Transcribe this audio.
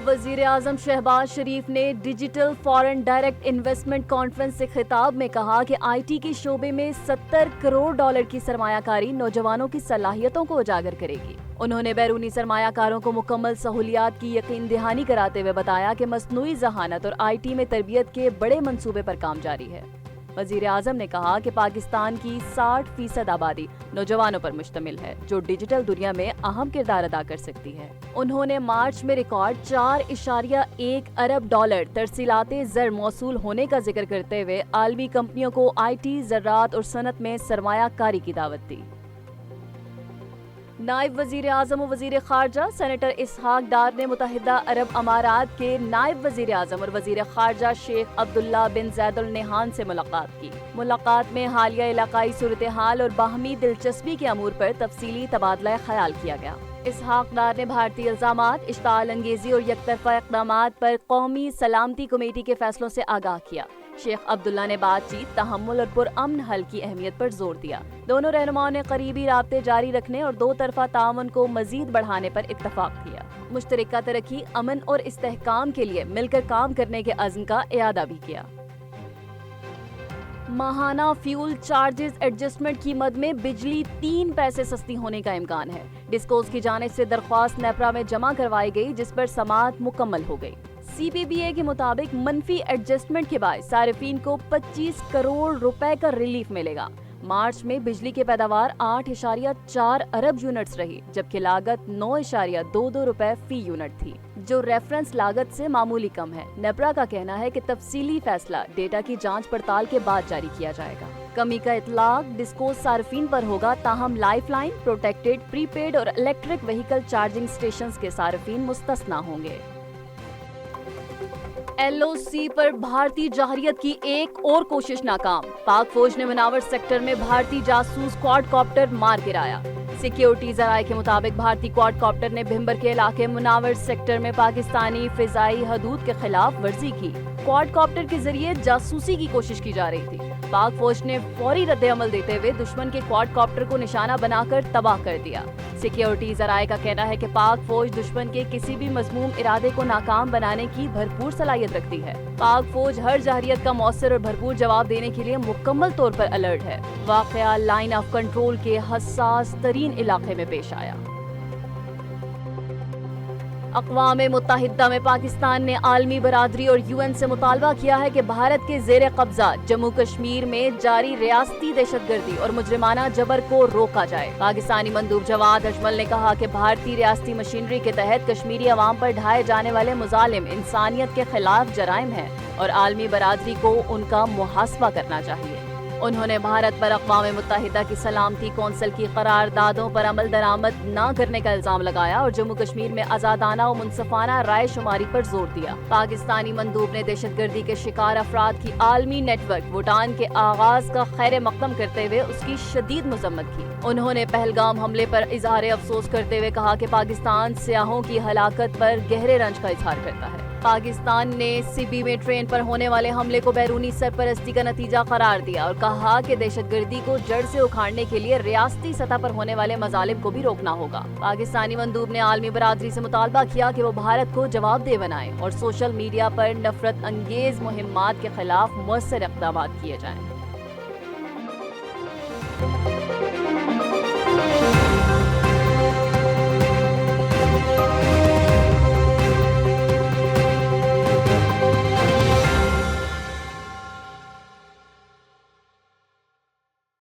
وزیر اعظم شہباز شریف نے digital foreign direct investment conference سے خطاب میں کہا کہ آئی ٹی کے شعبے میں $70 کروڑ کی سرمایہ کاری نوجوانوں کی صلاحیتوں کو اجاگر کرے گی۔ انہوں نے بیرونی سرمایہ کاروں کو مکمل سہولیات کی یقین دہانی کراتے ہوئے بتایا کہ مصنوعی ذہانت اور آئی ٹی میں تربیت کے بڑے منصوبے پر کام جاری ہے۔ وزیر اعظم نے کہا کہ پاکستان کی 60% آبادی نوجوانوں پر مشتمل ہے جو ڈیجیٹل دنیا میں اہم کردار ادا کر سکتی ہے۔ انہوں نے مارچ میں ریکارڈ $4.1 ارب ترسیلات زر موصول ہونے کا ذکر کرتے ہوئے عالمی کمپنیوں کو آئی ٹی، زراعت اور صنعت میں سرمایہ کاری کی دعوت دی۔ نائب وزیر اعظم و وزیر خارجہ سینیٹر اسحاق ڈار نے متحدہ عرب امارات کے نائب وزیر اعظم اور وزیر خارجہ شیخ عبداللہ بن زید ال نہیان سے ملاقات کی۔ ملاقات میں حالیہ علاقائی صورتحال اور باہمی دلچسپی کے امور پر تفصیلی تبادلہ خیال کیا گیا۔ اسحاق ڈار نے بھارتی الزامات، اشتعال انگیزی اور یک طرفہ اقدامات پر قومی سلامتی کمیٹی کے فیصلوں سے آگاہ کیا۔ شیخ عبداللہ نے بات چیت، تحمل اور پرامن حل کی اہمیت پر زور دیا۔ دونوں رہنماؤں نے قریبی رابطے جاری رکھنے اور دو طرفہ تعاون کو مزید بڑھانے پر اتفاق کیا۔ مشترکہ ترقی، امن اور استحکام کے لیے مل کر کام کرنے کے عزم کا اعادہ بھی کیا۔ ماہانہ فیول چارجز ایڈجسٹمنٹ قیمت میں بجلی 3 پیسے سستی ہونے کا امکان ہے۔ ڈسکوز کی جانب سے درخواست نیپرا میں جمع کروائی گئی جس پر سماعت مکمل ہو گئی۔ سی پی بی اے کے مطابق منفی ایڈجسٹمنٹ کے باعث صارفین کو $25 کروڑ کا ریلیف ملے گا۔ مارچ میں بجلی کی پیداوار 8.4 ارب یونٹس رہی جبکہ لاگت $9.22 فی یونٹ تھی جو ریفرنس لاگت سے معمولی کم ہے۔ نیپرا کا کہنا ہے کہ تفصیلی فیصلہ ڈیٹا کی جانچ پڑتال کے بعد جاری کیا جائے گا۔ کمی کا اطلاق ڈسکوز صارفین پر ہوگا، تاہم لائف لائن، پروٹیکٹڈ، پری پیڈ اور الیکٹرک وہیکل چارجنگ سٹیشنز کے صارفین مستثنیٰ ہوں گے۔ ایل او سی پر بھارتی جارحیت کی ایک اور کوشش ناکام، پاک فوج نے مناور سیکٹر میں بھارتی جاسوس کوارڈ کاپٹر مار گرایا۔ سیکیورٹی ذرائع کے مطابق بھارتی کوارڈ کاپٹر نے بھمبر کے علاقے مناور سیکٹر میں پاکستانی فضائی حدود کے خلاف ورزی کی۔ کوارڈ کاپٹر کے ذریعے جاسوسی کی کوشش کی جا رہی تھی۔ پاک فوج نے فوری رد عمل دیتے ہوئے دشمن کے کوارڈ کاپٹر کو نشانہ بنا کر تباہ کر دیا۔ سیکیورٹی ذرائع کا کہنا ہے کہ پاک فوج دشمن کے کسی بھی مذموم ارادے کو ناکام بنانے کی بھرپور صلاحیت رکھتی ہے۔ پاک فوج ہر جارحیت کا مؤثر اور بھرپور جواب دینے کے لیے مکمل طور پر الرٹ ہے۔ واقعہ لائن آف کنٹرول کے حساس ترین علاقے میں پیش آیا۔ اقوام متحدہ میں پاکستان نے عالمی برادری اور UN سے مطالبہ کیا ہے کہ بھارت کے زیر قبضہ جموں کشمیر میں جاری ریاستی دہشت گردی اور مجرمانہ جبر کو روکا جائے۔ پاکستانی مندوب جواد اجمل نے کہا کہ بھارتی ریاستی مشینری کے تحت کشمیری عوام پر ڈھائے جانے والے مظالم انسانیت کے خلاف جرائم ہیں اور عالمی برادری کو ان کا محاسبہ کرنا چاہیے۔ انہوں نے بھارت پر اقوام متحدہ کی سلامتی کونسل کی قراردادوں پر عمل درآمد نہ کرنے کا الزام لگایا اور جموں کشمیر میں آزادانہ و منصفانہ رائے شماری پر زور دیا۔ پاکستانی مندوب نے دہشت گردی کے شکار افراد کی عالمی نیٹ ورک بھوٹان کے آغاز کا خیر مقدم کرتے ہوئے اس کی شدید مذمت کی۔ انہوں نے پہلگام حملے پر اظہار افسوس کرتے ہوئے کہا کہ پاکستان سیاحوں کی ہلاکت پر گہرے رنج کا اظہار کرتا ہے۔ پاکستان نے سبی میں ٹرین پر ہونے والے حملے کو بیرونی سرپرستی کا نتیجہ قرار دیا اور کہا کہ دہشت گردی کو جڑ سے اکھاڑنے کے لیے ریاستی سطح پر ہونے والے مظالم کو بھی روکنا ہوگا۔ پاکستانی مندوب نے عالمی برادری سے مطالبہ کیا کہ وہ بھارت کو جواب دہ بنائے اور سوشل میڈیا پر نفرت انگیز مہمات کے خلاف مؤثر اقدامات کیے جائیں۔